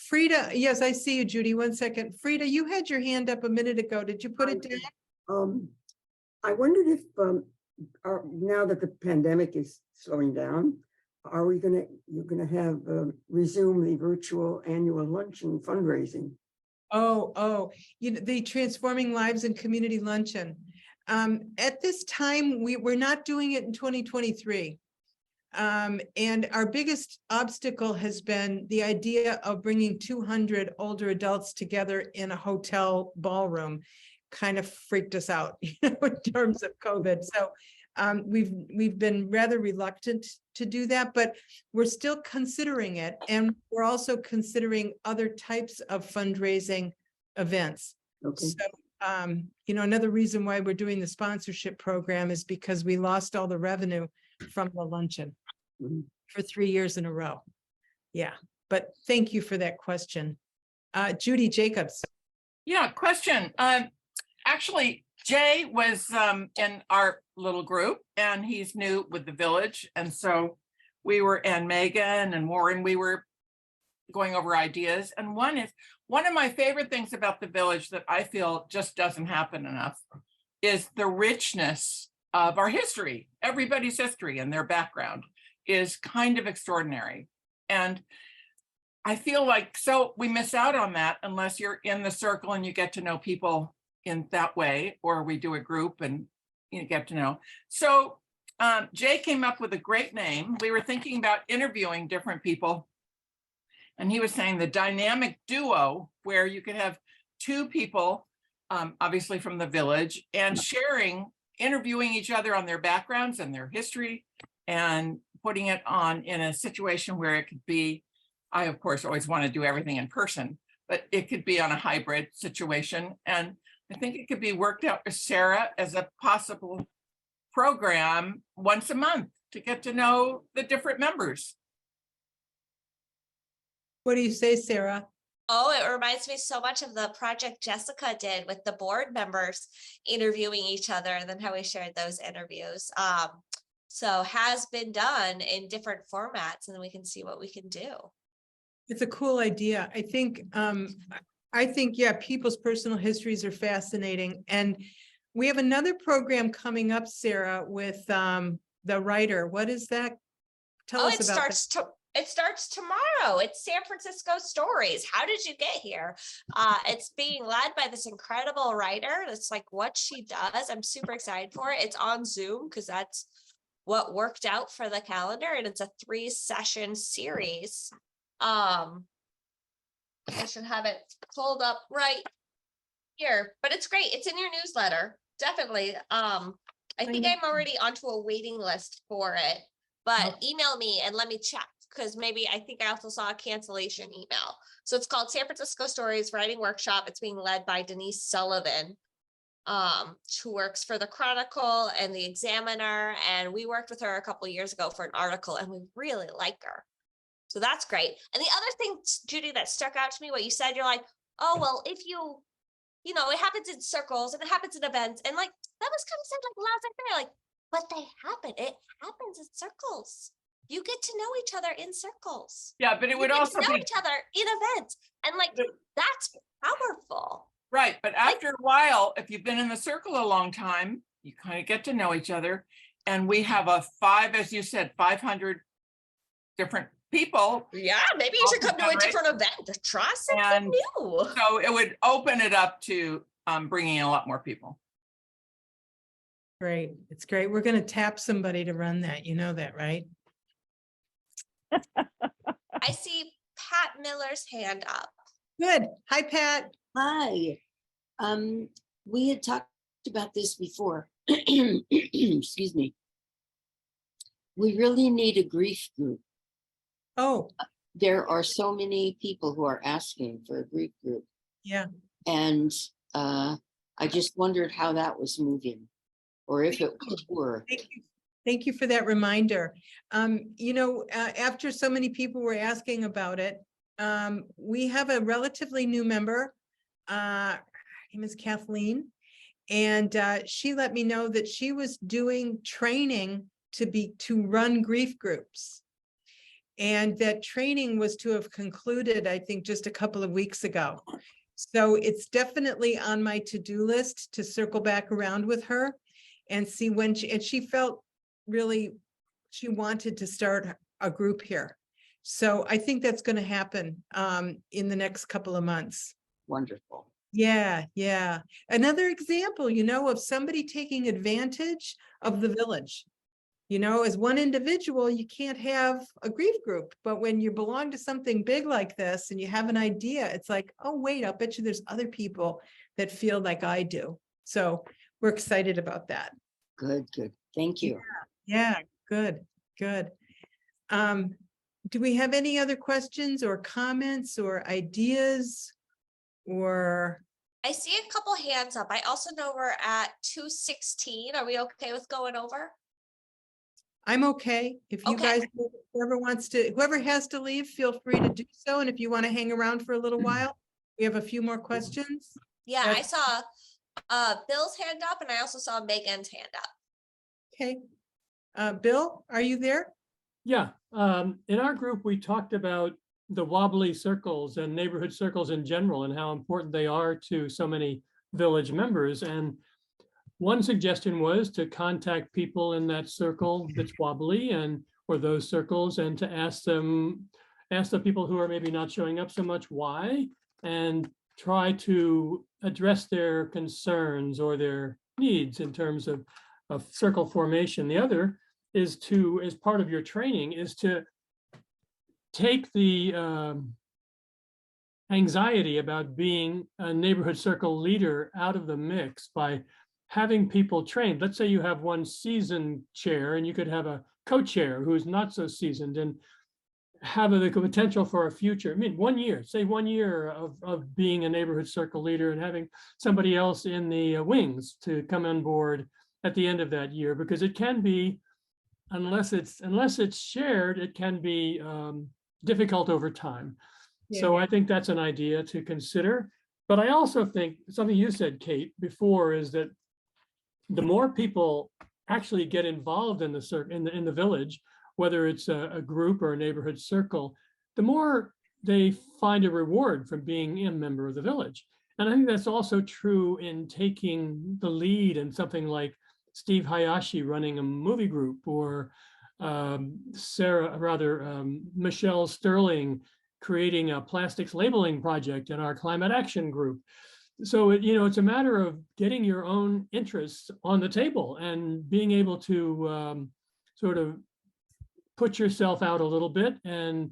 A: Frida, yes, I see you, Judy. 1 second. Frida, you had your hand up a minute ago. Did you put it down?
C: I wondered if now that the pandemic is slowing down, you're gonna have resume the virtual annual luncheon fundraising?
A: Oh, the Transforming Lives and Community Luncheon. At this time, we're not doing it in 2023. And our biggest obstacle has been the idea of bringing 200 older adults together in a hotel ballroom. Kind of freaked us out, in terms of COVID. So we've been rather reluctant to do that, but we're still considering it. And we're also considering other types of fundraising events.
C: Okay,
A: So, you know, another reason why we're doing the sponsorship program is because we lost all the revenue from the luncheon
C: Mhm.
A: for 3 years in a row. Yeah, but thank you for that question. Judy Jacobs.
H: Yeah, question. Actually, Jay was in our little group and he's new with the village. And so we were, and Megan and Warren, we were going over ideas. And one of my favorite things about the village that I feel just doesn't happen enough is the richness of our history. Everybody's history and their background is kind of extraordinary. And I feel like, so we miss out on that unless you're in the circle and you get to know people in that way, or we do a group and you get to know. So Jay came up with a great name. We were thinking about interviewing different people. And he was saying the dynamic duo, where you could have two people, obviously from the village, and interviewing each other on their backgrounds and their history, and putting it on in a situation where it could be, I of course always want to do everything in person, but it could be on a hybrid situation. And I think it could be worked out with Sarah as a possible program once a month to get to know the different members.
A: What do you say, Sarah?
B: Oh, it reminds me so much of the project Jessica did with the board members interviewing each other, and then how we shared those interviews. So has been done in different formats, and then we can see what we can do.
A: It's a cool idea. I think, yeah, people's personal histories are fascinating. And we have another program coming up, Sarah, with the writer. What is that? Tell
B: Oh,
A: us about that.
B: It starts tomorrow. It's San Francisco Stories. How did you get here? It's being led by this incredible writer. It's like what she does. I'm super excited for it. It's on Zoom because that's what worked out for the calendar, and it's a 3-session series. I should have it pulled up right here, but it's great. It's in your newsletter. Definitely. I think I'm already onto a waiting list for it, but email me and let me check, because maybe I think I also saw a cancellation email. So it's called San Francisco Stories Writing Workshop. It's being led by Denise Sullivan, who works for the Chronicle and the Examiner. And we worked with her a couple of years ago for an article, and we really like her. So that's great. And the other thing, Judy, that stuck out to me, what you said, you're like, oh, well, if you know, it happens in circles and it happens in events. And like, that was kind of sound like laissez-faire, like, but they happen. It happens in circles. You get to know each other in circles.
H: Yeah, but it would also
B: know
H: be
B: each other in events. And like, that's powerful.
H: right. But after a while, if you've been in the circle a long time, you kind of get to know each other. And we have as you said, 500 different people.
B: Yeah, maybe you should come to a different event to try something new.
H: So it would open it up to bringing in a lot more people.
A: Great. It's great. We're going to tap somebody to run that. You know that, right?
B: I see Pat Miller's hand up.
A: Good. Hi, Pat.
I: Hi. We had talked about this before. Excuse me. We really need a grief group.
A: Oh,
I: There are so many people who are asking for a grief group.
A: yeah.
I: And I just wondered how that was moving, or if it were.
A: Thank you. Thank you for that reminder. You know, after so many people were asking about it, we have a relatively new member. Her name is Kathleen. And she let me know that she was doing training to run grief groups. And that training was to have concluded, I think, just a couple of weeks ago. So it's definitely on my to-do list to circle back around with her and see when she felt really, she wanted to start a group here. So I think that's going to happen in the next couple of months.
I: Wonderful.
A: Yeah, yeah. Another example, you know, of somebody taking advantage of the village. You know, as one individual, you can't have a grief group, but when you belong to something big like this and you have an idea, it's like, oh, wait, I'll bet you there's other people that feel like I do. So we're excited about that.
I: Good, good. Thank you.
A: Yeah, good, good. Do we have any other questions or comments or ideas? Or,
B: I see a couple hands up. I also know we're at 2:16. Are we okay with going over?
A: I'm okay. If you
B: Okay.
A: guys, whoever has to leave, feel free to do so. And if you want to hang around for a little while, we have a few more questions.
B: Yeah, I
A: That's-
B: saw Bill's hand up and I also saw Megan's hand up.
A: Okay. Bill, are you there?
J: Yeah, in our group, we talked about the wobbly circles and neighborhood circles in general and how important they are to so many village members. And one suggestion was to contact people in that circle that's wobbly or those circles, and to ask the people who are maybe not showing up so much why, and try to address their concerns or their needs in terms of circle formation. The other is to, as part of your training, is to take the anxiety about being a neighborhood circle leader out of the mix by having people trained. Let's say you have one seasoned chair and you could have a co-chair who's not so seasoned, and have the potential for a future. I mean, 1 year, say 1 year of being a neighborhood circle leader and having somebody else in the wings to come on board at the end of that year, because it can be, unless it's shared, it can be difficult over time. So I think that's an idea to consider. But I also think something you said, Kate, before, is that the more people actually get involved in the village, whether it's a group or a neighborhood circle, the more they find a reward from being a member of the village. And I think that's also true in taking the lead in something like Steve Hayashi running a movie group, or Michelle Sterling creating a plastics labeling project in our climate action group. So it's a matter of getting your own interests on the table and being able to sort of put yourself out a little bit and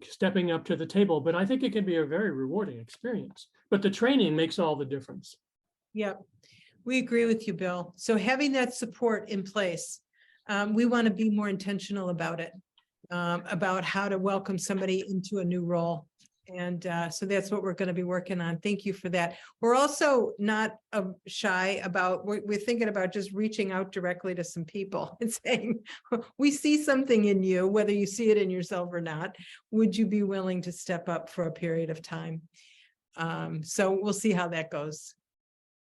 J: stepping up to the table. But I think it can be a very rewarding experience. But the training makes all the difference.
A: Yep. We agree with you, Bill. So having that support in place, we want to be more intentional about it, about how to welcome somebody into a new role. And so that's what we're going to be working on. Thank you for that. We're also not shy about, we're thinking about just reaching out directly to some people and saying, we see something in you, whether you see it in yourself or not. Would you be willing to step up for a period of time? So we'll see how that goes.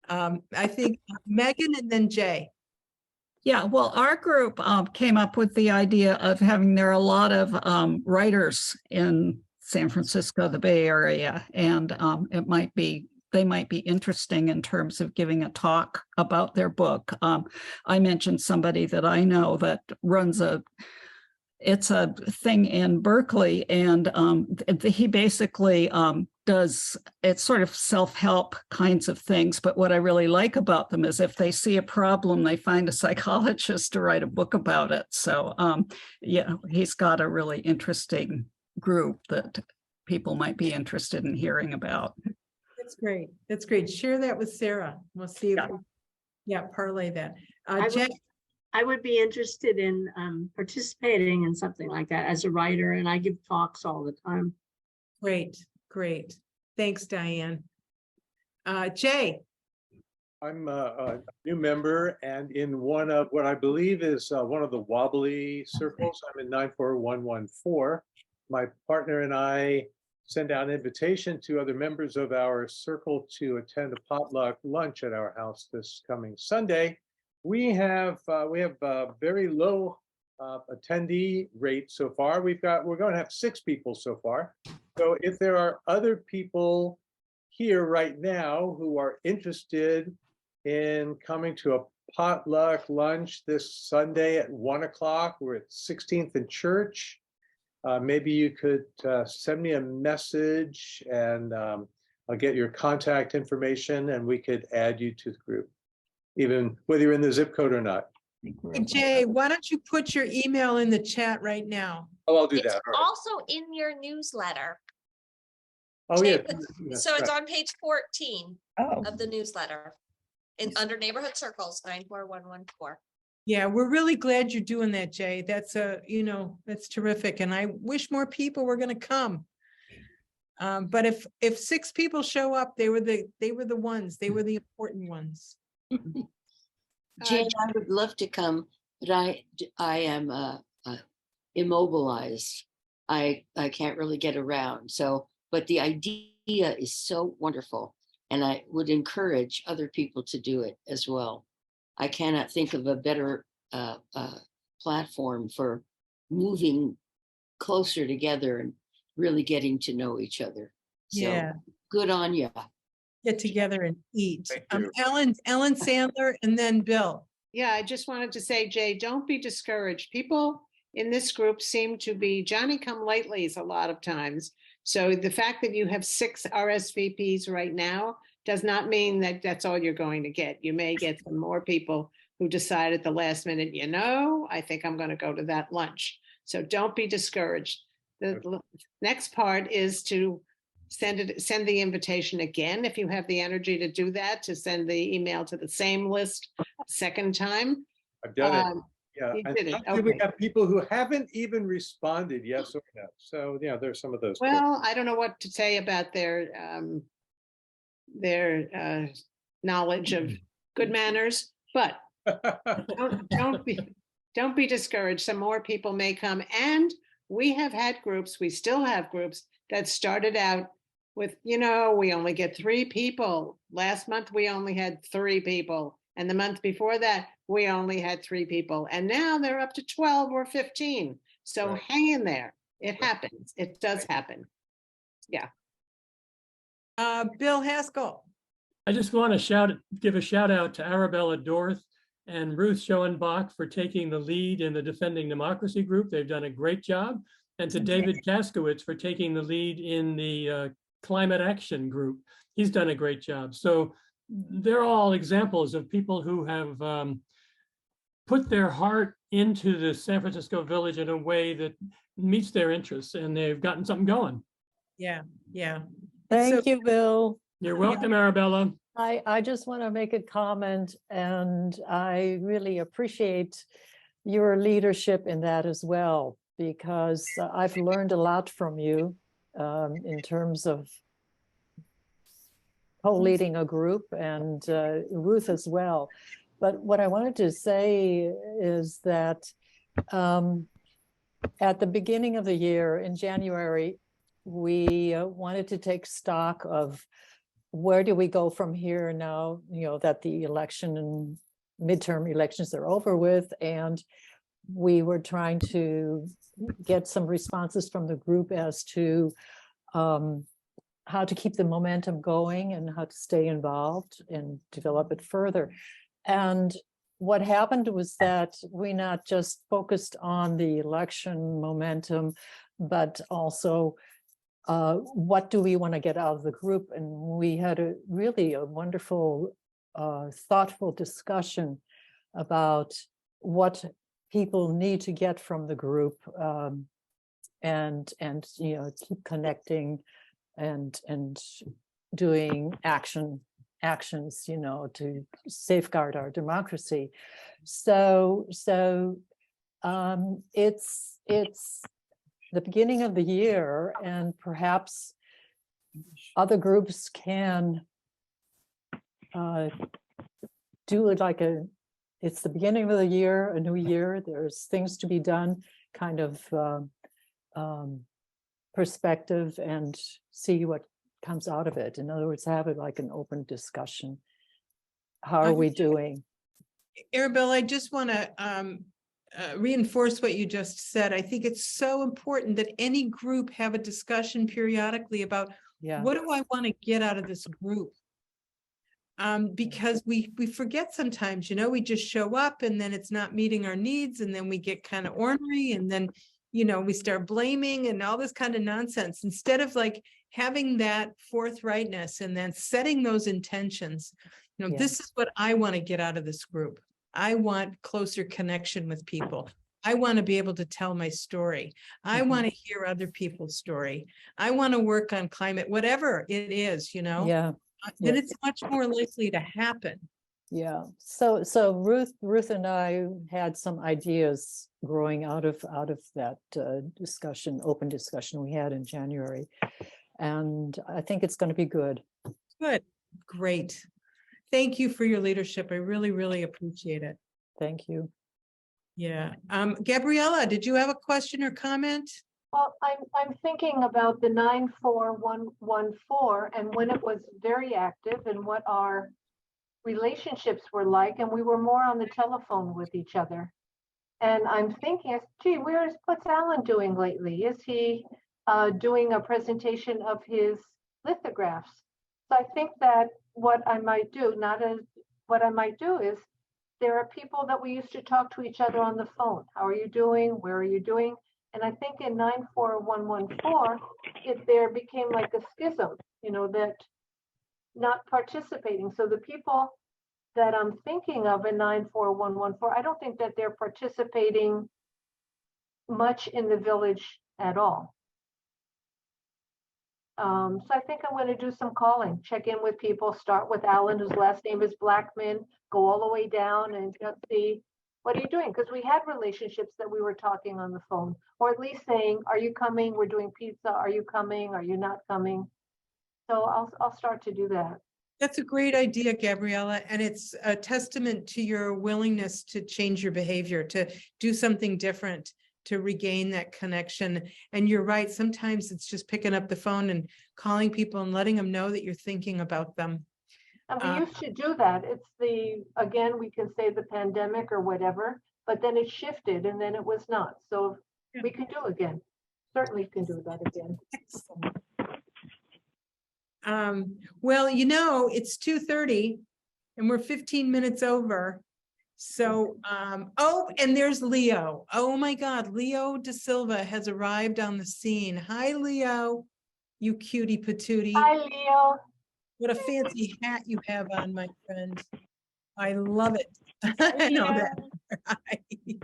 A: I think Megan and then Jay.
K: Yeah, well, our group came up with the idea of there are a lot of writers in San Francisco, the Bay Area, and they might be interesting in terms of giving a talk about their book. I mentioned somebody that I know that runs it's a thing in Berkeley, and he basically does, it's sort of self-help kinds of things. But what I really like about them is if they see a problem, they find a psychologist to write a book about it. So yeah, he's got a really interesting group that people might be interested in hearing about.
A: That's great. That's great. Share that with Sarah. We'll see. If parlay that. Jay.
E: I would be interested in participating in something like that as a writer, and I give talks all the time.
A: Great, great. Thanks, Diane. Jay.
L: I'm a new member, and in one of what I believe is one of the wobbly circles. I'm in 94114. My partner and I send out an invitation to other members of our circle to attend a potluck lunch at our house this coming Sunday. We have very low attendee rate so far. We're going to have 6 people so far. So if there are other people here right now who are interested in coming to a potluck lunch this Sunday at 1 o'clock, we're at 16th and Church. Maybe you could send me a message, and I'll get your contact information, and we could add you to the group, even whether you're in the zip code or not.
A: Hey, Jay, why don't you put your email in the chat right now?
L: Oh, I'll do
B: It's
L: that. All right.
B: also in your newsletter.
L: Oh, yeah.
B: So it's on page 14
K: Oh.
B: of the newsletter under neighborhood circles, 94114.
A: Yeah, we're really glad you're doing that, Jay. That's that's terrific. And I wish more people were gonna come. But if 6 people show up, they were the ones, they were the important ones.
I: Jane, I would love to come, but I am immobilized. I can't really get around. So, but the idea is so wonderful, and I would encourage other people to do it as well. I cannot think of a better platform for moving closer together and really getting to know each other. So
A: Yeah.
I: good on you.
A: Get together and eat.
L: Thank you.
A: Ellen Sandler and then Bill.
M: Yeah, I just wanted to say, Jay, don't be discouraged. People in this group seem to be Johnny-come-latelys a lot of times. So the fact that you have 6 RSVPs right now does not mean that that's all you're going to get. You may get some more people who decide at the last minute, I think I'm going to go to that lunch. So don't be discouraged. The next part is to send the invitation again, if you have the energy to do that, to send the email to the same list a second time.
L: I've done it. Yeah.
M: you
L: And
M: did it,
L: sometimes we
M: okay.
L: have people who haven't even responded, yes or no. So, there's some of those.
M: Well, I don't know what to say about their knowledge of good manners, but don't be discouraged. Some more people may come, and we have had groups. We still have groups that started out with, we only get 3 people. Last month we only had 3 people, and the month before that we only had 3 people, and now they're up to 12 or 15. So
L: Right.
M: hang in there. It happens. It does happen. Yeah.
A: Bill Haskell.
J: I just want to give a shout out to Arabella Dorth and Ruth Schoenbach for taking the lead in the Defending Democracy group. They've done a great job. And to David Kaskowitz for taking the lead in the Climate Action group. He's done a great job. So they're all examples of people who have put their heart into the San Francisco Village in a way that meets their interests, and they've gotten something going.
A: Yeah.
N: Thank you, Bill.
J: You're welcome, Arabella.
N: I just want to make a comment, and I really appreciate your leadership in that as well, because I've learned a lot from you in terms of co-leading a group, and Ruth as well. But what I wanted to say is that at the beginning of the year, in January, we wanted to take stock of where do we go from here now, that the election and midterm elections are over with. And we were trying to get some responses from the group as to how to keep the momentum going and how to stay involved and develop it further. And what happened was that we not just focused on the election momentum, but also what do we want to get out of the group? And we had a wonderful, thoughtful discussion about what people need to get from the group, and keep connecting and doing actions, to safeguard our democracy. So it's the beginning of the year, and perhaps other groups can do it like it's the beginning of the year, a new year, there's things to be done, kind of perspective, and see what comes out of it. In other words, have it like an open discussion. How are we doing?
A: Arabella, I just want to reinforce what you just said. I think it's so important that any group have a discussion periodically about what do I want to get out of this group? Because we forget sometimes, we just show up and then it's not meeting our needs, and then we get kind of ornery, and then we start blaming and all this kind of nonsense, instead of like having that forthrightness and then setting those intentions. This is what I want to get out of this group. I want closer connection with people. I want to be able to tell my story. I want to hear other people's story. I want to work on climate, whatever it is, then it's much more likely to happen.
N: Yeah, so Ruth and I had some ideas growing out of that discussion, open discussion we had in January. And I think it's going to be good.
A: Good, great. Thank you for your leadership. I really, really appreciate it.
N: Thank you.
A: Yeah. Gabriella, did you have a question or comment?
O: Well, I'm thinking about the 94114 and when it was very active and what our relationships were like, and we were more on the telephone with each other. And I'm thinking, gee, what's Alan doing lately? Is he doing a presentation of his lithographs? So I think that what I might do is there are people that we used to talk to each other on the phone. How are you doing? Where are you doing? And I think in 94114, there became like a schism, that not participating. So the people that I'm thinking of in 94114, I don't think that they're participating much in the village at all. So I think I'm going to do some calling, check in with people, start with Alan, whose last name is Blackman, go all the way down and just see, what are you doing? Because we had relationships that we were talking on the phone, or at least saying, are you coming? We're doing pizza. Are you coming? Are you not coming? So I'll start to do that.
A: That's a great idea, Gabriella, and it's a testament to your willingness to change your behavior, to do something different, to regain that connection. And you're right, sometimes it's just picking up the phone and calling people and letting them know that you're thinking about them.
O: And we used to do that. It's again, we can say the pandemic or whatever, but then it shifted and then it was not. So we can do again. Certainly can do that again.
A: Well, it's 2:30 and we're 15 minutes over. So, oh, and there's Leo. Oh my God, Leo Da Silva has arrived on the scene. Hi, Leo, you cutie patootie.
O: Hi, Leo.
A: What a fancy hat you have on, my friend. I love it. I know that. He's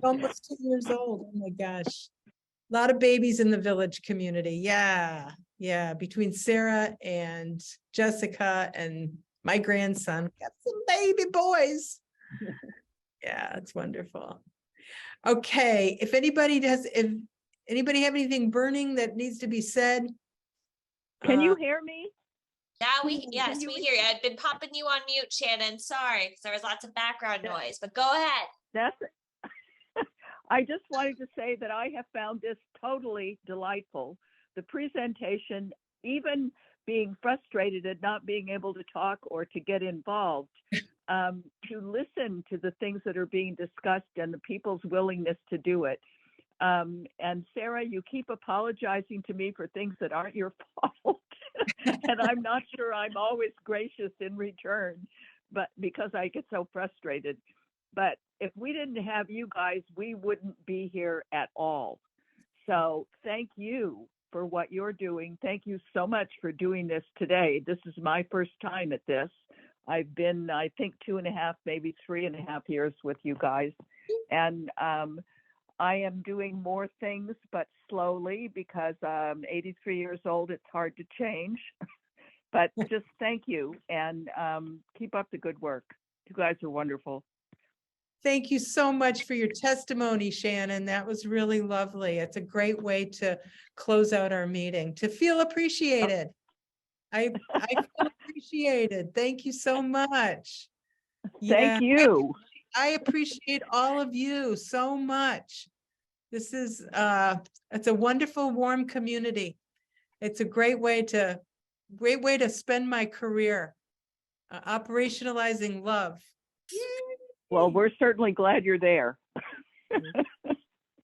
A: almost 2 years old. Oh my gosh. A lot of babies in the village community. Yeah. Yeah. Between Sarah and Jessica and my grandson, got some baby boys. Yeah, it's wonderful. Okay. If anybody have anything burning that needs to be said?
P: Can you hear me?
B: Yeah, we hear you. I've been popping you on mute, Shannon. Sorry, because there was lots of background noise, but go ahead.
P: I just wanted to say that I have found this totally delightful. The presentation, even being frustrated at not being able to talk or to get involved, to listen to the things that are being discussed and the people's willingness to do it. And Sarah, you keep apologizing to me for things that aren't your fault. And I'm not sure I'm always gracious in return, but because I get so frustrated. But if we didn't have you guys, we wouldn't be here at all. So thank you for what you're doing. Thank you so much for doing this today. This is my first time at this. I've been, I think, 2.5, maybe 3.5 years with you guys. And I am doing more things, but slowly, because I'm 83 years old. It's hard to change. But just thank you, and keep up the good work. You guys are wonderful.
A: Thank you so much for your testimony, Shannon. That was really lovely. It's a great way to close out our meeting, to feel appreciated. I feel appreciated. Thank you so much.
P: Thank you.
A: I appreciate all of you so much. This is it's a wonderful, warm community. It's a great way to spend my career, operationalizing love. Yay!
P: Well, we're certainly glad you're there.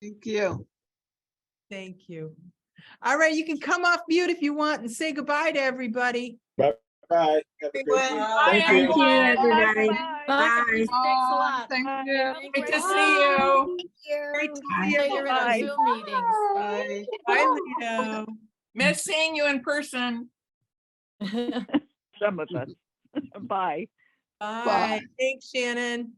M: Thank you.
A: Thank you. All right, you can come off mute if you want and say goodbye to everybody.
L: Bye. Have a great week.
H: Thank
E: Thank you, everybody.
F: Bye.
E: Bye.
F: Thanks a lot.
M: Thank you.
H: Great to see you.
A: Great to see you.
F: You're in our
P: Bye.
F: Zoom meetings.
M: Bye.
A: Bye, Leo.
H: Miss seeing you in person.
P: Some of us. Bye.
A: Bye. Thanks, Shannon.